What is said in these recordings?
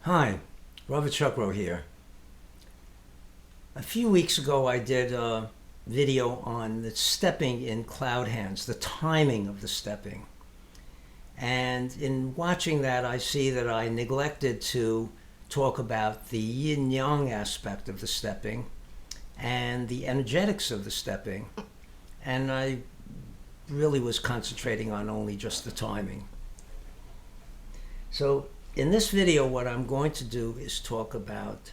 Hi, Robert Chuckrow here. A few weeks ago I did a video on the stepping in cloud hands, the timing of the stepping. And in watching that I see that I neglected to talk about the yin-yang aspect of the stepping and the energetics of the stepping. And I really was concentrating on only just the timing. So in this video, what I'm going to do is talk about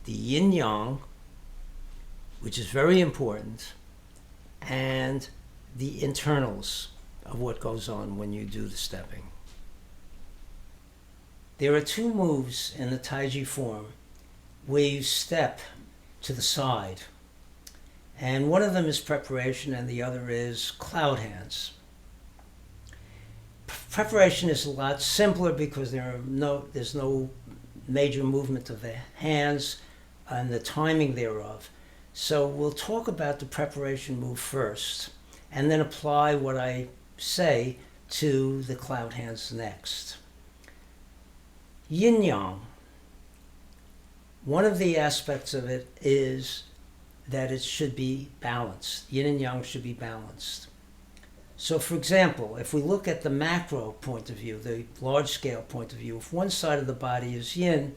the yin-yang, which is very important, and the internals of what goes on when you do the stepping. There are two moves in the Taiji form where you step to the side. And one of them is preparation and the other is cloud hands. Preparation is a lot simpler because there's no major movement of the hands and the timing thereof. So we'll talk about the preparation move first and then apply what I say to the cloud hands next. Yin-yang. One of the aspects of it is that it should be balanced. Yin and yang should be balanced. So for example, if we look at the macro point of view, the large scale point of view, if one side of the body is yin,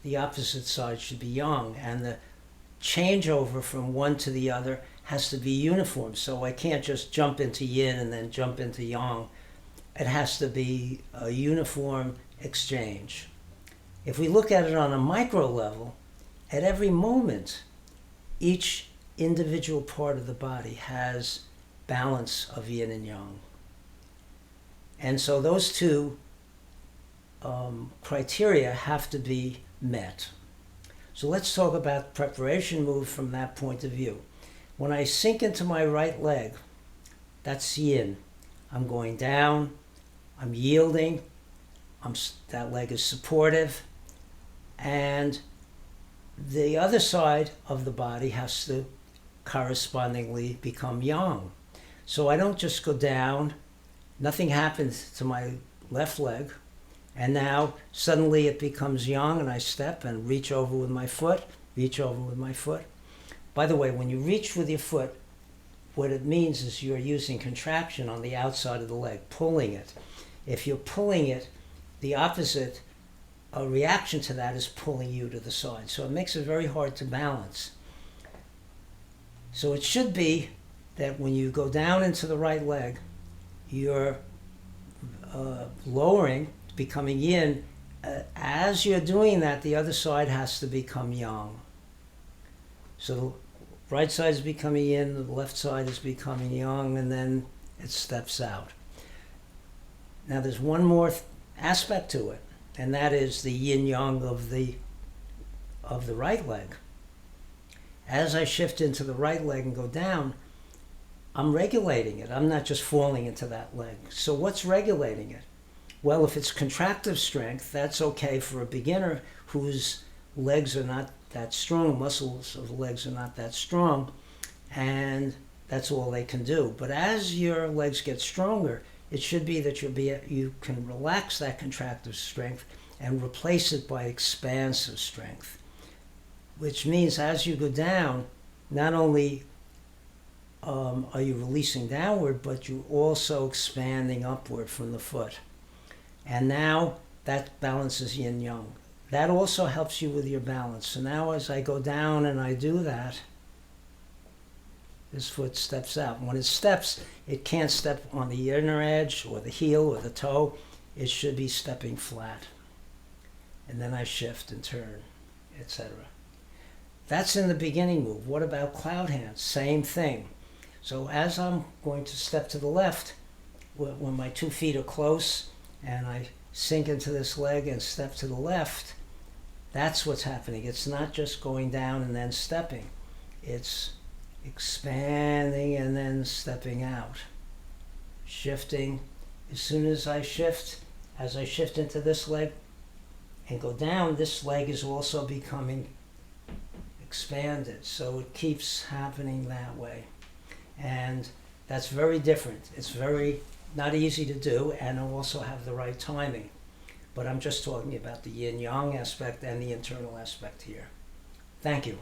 the opposite side should be yang, and the changeover from one to the other has to be uniform. So I can't just jump into yin and then jump into yang. It has to be a uniform exchange. If we look at it on a micro level, at every moment, each individual part of the body has balance of yin and yang. And so those two criteria have to be met. So let's talk about preparation move from that point of view. When I sink into my right leg, that's yin. I'm going down, I'm yielding, that leg is supportive, and the other side of the body has to correspondingly become yang. So I don't just go down, nothing happens to my left leg, and now suddenly it becomes yang and I step and reach over with my foot, reach over with my foot. By the way, when you reach with your foot, what it means is you're using contraction on the outside of the leg, pulling it. If you're pulling it, the opposite a reaction to that is pulling you to the side. So it makes it very hard to balance. So it should be that when you go down into the right leg, you're lowering, becoming yin. As you're doing that, the other side has to become yang. So the right side is becoming yin, the left side is becoming yang, and then it steps out. Now there's one more aspect to it, and that is the yin-yang of the right leg. As I shift into the right leg and go down, I'm regulating it. I'm not just falling into that leg. So what's regulating it? Well, if it's contractive strength, that's okay for a beginner whose legs are not that strong, muscles of the legs are not that strong, and that's all they can do. But as your legs get stronger, it should be that you can relax that contractive strength and replace it by expansive strength, which means as you go down, not only are you releasing downward, but you're also expanding upward from the foot. And now that balances yin-yang. That also helps you with your balance. So now as I go down and I do that, this foot steps out. When it steps, it can't step on the inner edge or the heel or the toe. It should be stepping flat. And then I shift and turn, etc. That's in the beginning move. What about cloud hands? Same thing. So as I'm going to step to the left, when my 2 feet are close and I sink into this leg and step to the left, that's what's happening. It's not just going down and then stepping. It's expanding and then stepping out. Shifting. As soon as I shift into this leg and go down, this leg is also becoming expanded. So it keeps happening that way. And that's very different. It's very not easy to do, and also have the right timing. But I'm just talking about the yin-yang aspect and the internal aspect here. Thank you.